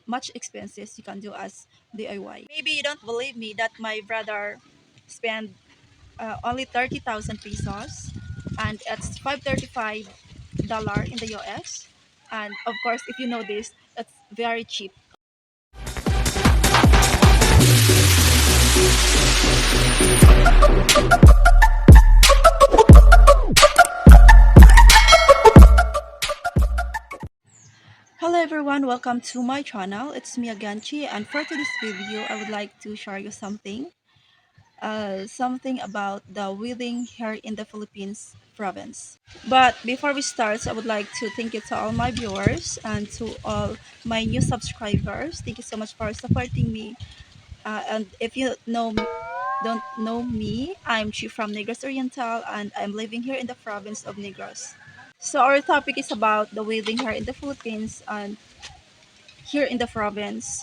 much expenses you can do as DIY. Maybe you don't believe me that my brother spent only 30,000 pesos, and it's $535 in the US. And of course, if you know this, it's very cheap. Hello everyone, welcome to my channel. It's me again, Chi, and for today's video, I would like to share you something about the wedding here in the Philippines province. But before we start, I would like to thank you to all my viewers and to all my new subscribers. Thank you so much for supporting me. And if you don't know me, I'm Chi from Negros Oriental, and I'm living here in the province of Negros. So our topic is about the wedding here in the Philippines, and here in the province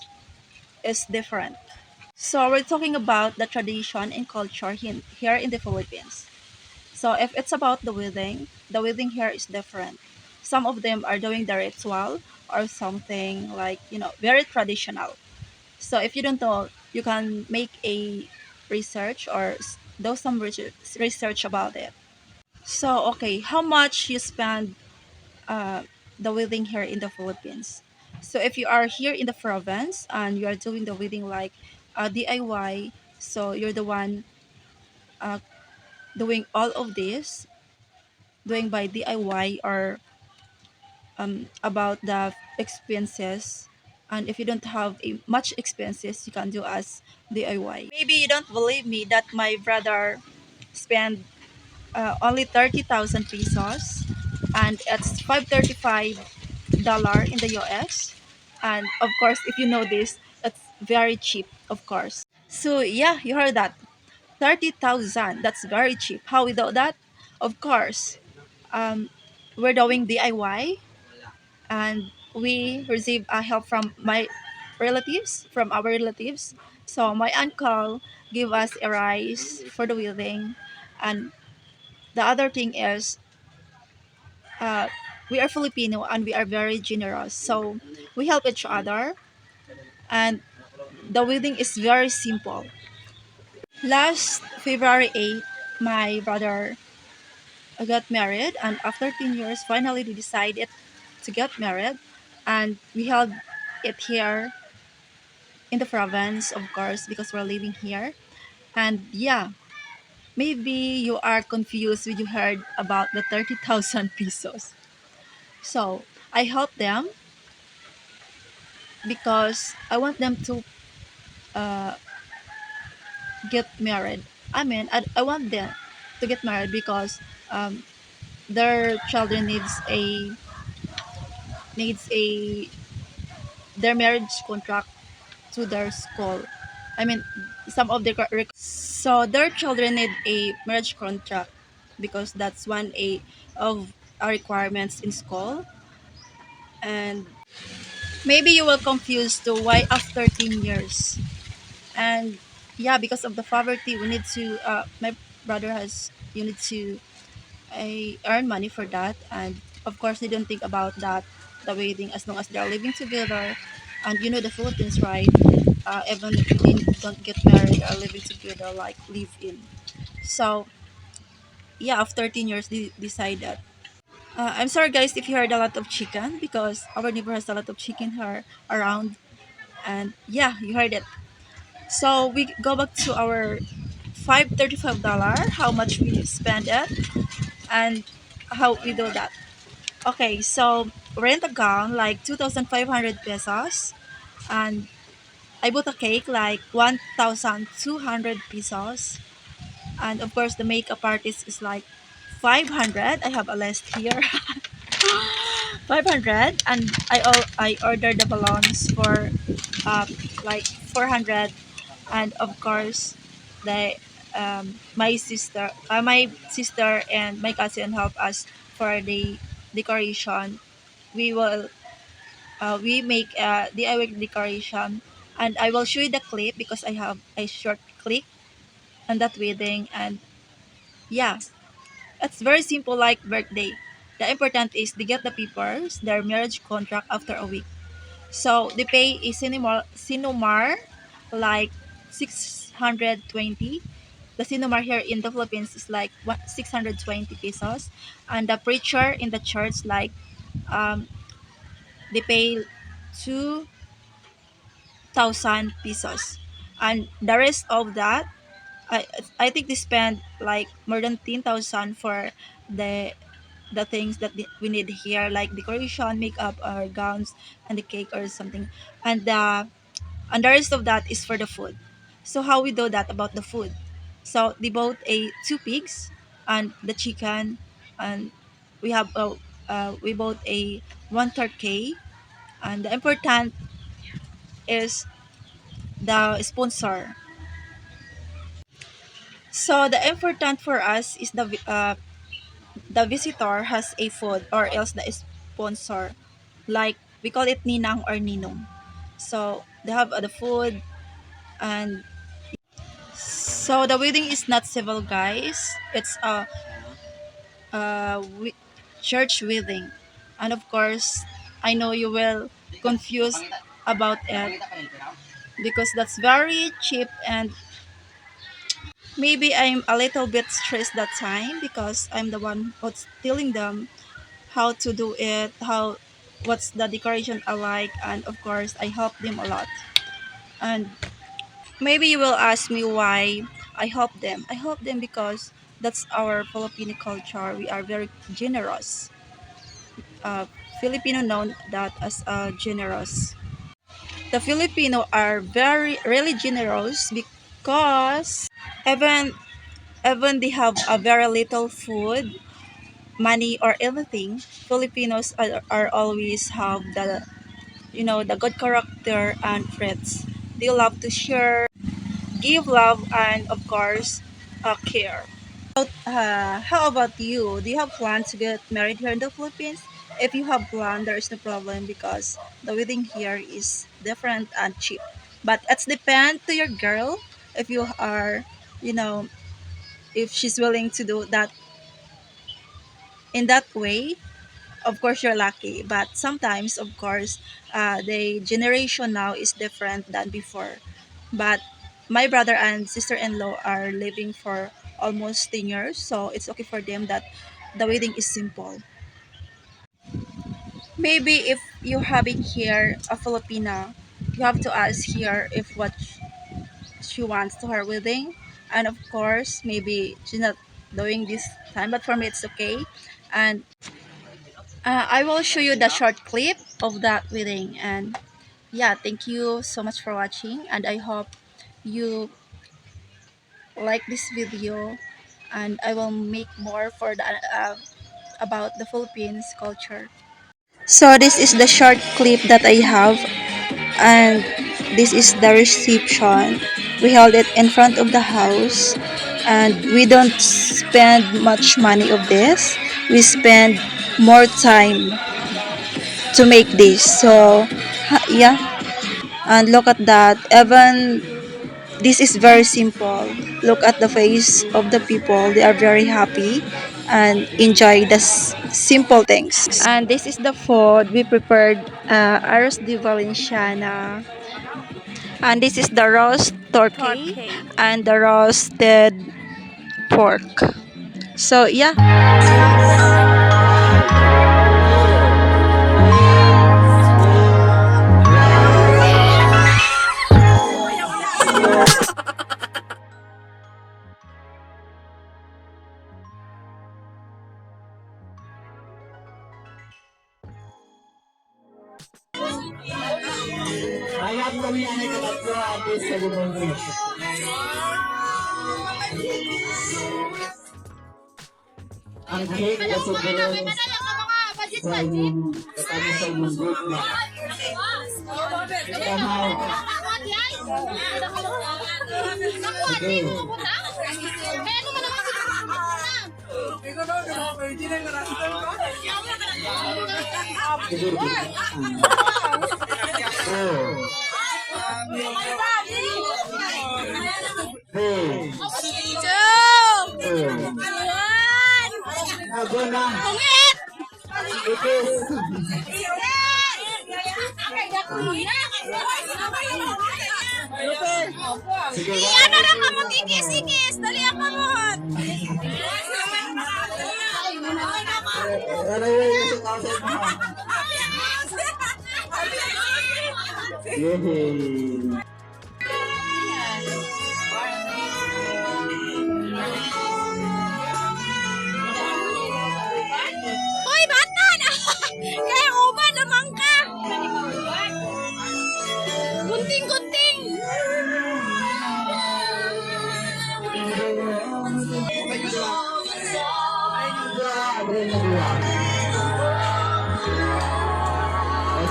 is different. So we're talking about the tradition and culture here in the Philippines. So if it's about the wedding here is different. Some of them are doing the ritual or something like, very traditional. So if you don't know, you can make a research or do some research about it. So, okay, how much you spend uh, the wedding here in the Philippines? So if you are here in the province and you are doing the wedding like DIY, so you're the one uh, doing all of this, doing by DIY or about the expenses. And if you don't have much expenses, you can do as DIY. Maybe you don't believe me that my brother spent only 30,000 pesos, and it's $535 in the US. And of course, if you know this, it's very cheap, of course. So yeah, you heard that. 30,000, that's very cheap. How without that? Of course, um, we're doing DIY, and we receive help from our relatives. So my uncle give us a rice for the wedding, and the other thing is, uh, we are Filipino and we are very generous. So we help each other, and the wedding is very simple. Last February 8th, my brother got married, and after 10 years, finally we decided to get married, and we held it here in the province, of course, because we're living here. And yeah, maybe you are confused when you heard about the 30,000 pesos. So I help them because I want them to uh, get married. I want them to get married because um, their children needs a their marriage contract to their school. I mean, some of the so their children need a marriage contract because that's one of our requirements in school. And maybe you will confuse to why after 10 years. And yeah, because of the poverty, we need to my brother has you need to earn money for that. And of course they don't think about that, the wedding, as long as they're living together. And you know the Philippines, right? Even if they don't get married or living together, like live in. So yeah, after 13 years they decided. I'm sorry guys if you heard a lot of chicken, because our neighbor has a lot of chicken here around. And yeah, you heard it. So we go back to our $535, how much we spend it, and how we do that. Okay, so rent a gown like 2,500 pesos, and I bought a cake like 1,200 pesos, and of course the makeup artist is like 500. I have a list here. 500, and I ordered the balloons for like 400. And of course the my sister and my cousin help us for the decoration. We make a DIY decoration, and I will show you the clip because I have a short clip on that wedding. And yeah, it's very simple like birthday. The important is to get the papers, their marriage contract after a week. So they pay a Sinumar like 620. The Sinumar here in the Philippines is like 620 pesos, and the preacher in the church like um, they pay 2,000 pesos, and the rest of that I I think they spend like more than 10,000 for the the things that we need here, like decoration, makeup, or gowns, and the cake or something, and the rest of that is for the food. So how we do that about the food? So they bought a two pigs and the chicken, and we have we bought a one turkey, and the important is the sponsor. So the important for us is the visitor has a food or else the sponsor, like we call it ninang or ninong. So they have the food, and so the wedding is not civil, guys. It's a church wedding, and of course, I know you will confused about it because that's very cheap, and maybe I'm a little bit stressed that time because I'm the one who's telling them how to do it, how what's the decoration I like, and of course I help them a lot. And maybe you will ask me why I help them. I help them because that's our Filipino culture. We are very generous. Filipino known that as generous. The Filipino are very really generous because even even they have a very little food, money or anything, Filipinos are always have the the good character and friends. They love to share, give love, and of course, care. How about you? Do you have plans to get married here in the Philippines? If you have plan, there is no problem because the wedding here is different and cheap. But it's depend to your girl if you are, you know, if she's willing to do that in that way. Of course, you're lucky. But sometimes, of course, the generation now is different than before. But my brother and sister-in-law are living for almost 10 years, so it's okay for them that the wedding is simple. Maybe if you're having here a Filipina, you have to ask here if what she wants to her wedding. And of course, maybe she's not doing this time, but for me it's okay. And I will show you the short clip of that wedding. And yeah, thank you so much for watching, and I hope you like this video, and I will make more for the about the Philippines culture. So this is the short clip that I have, and this is the reception. We held it in front of the house, and we don't spend much money of this. We spend more time to make this. So yeah, and look at that. Even this is very simple. Look at the face of the people. They are very happy and enjoy the simple things. And this is the food we prepared, arroz de valenciana. And this is the roast turkey and the roasted pork. So yeah. Alam kami ang ikatatlo atin sa bumungkit. Ang cake na sobrang sa inyong katami sa inyong group na. Kamaw. Okay. Siguro ko. Ako na. It is. Sige, Ano na ka mo kikis-ikis? Dali ako mo. ano yung sa outside mo? Yay! Hoy, bata na! Kaya uban naman ka! Gunting-gunting!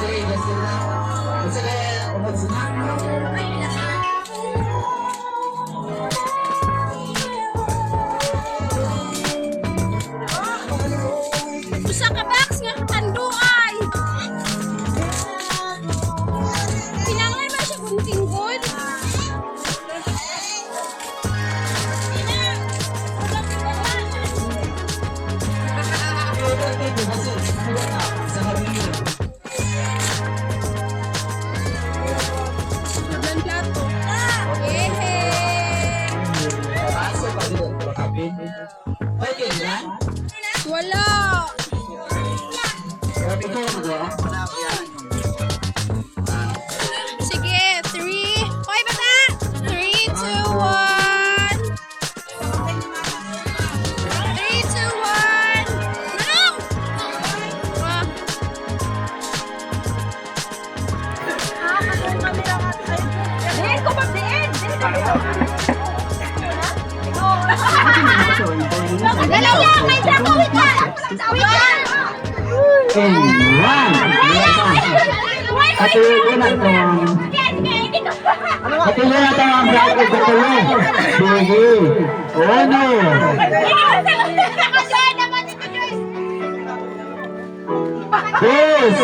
Sige, gusto na. Sige, umod na. Usa ka box nga katanduay! Pinangay ba siya gunting-gun? Naglan plato. Yehe! Wala! Sige, 3. Hoy, bata! 3, 2, 1. 3, 2, 1. Manong! Ah. Diin ko ba? Diin! Dalawa! May sakawit ka! Patuloy na ito. Patuloy na ito ang bracket. Patuloy. Sige. Uno. Dos.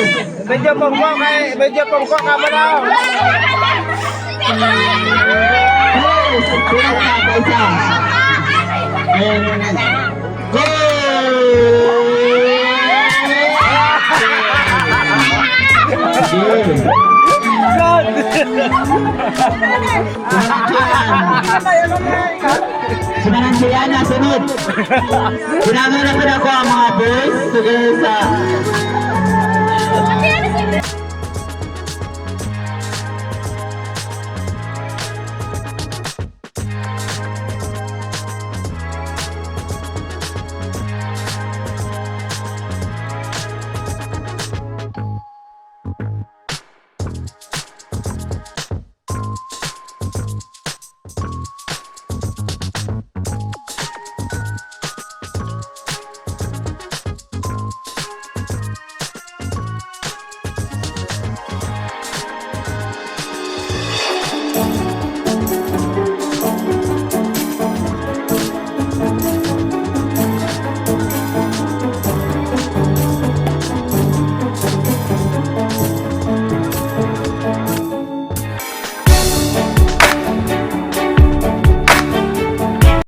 Medyo pongko ka ba daw? Tres. Pinagkakaisa. And go! Sige. Sinanansiyan na, sunod. Sinamanakan ako ang mga boys together sa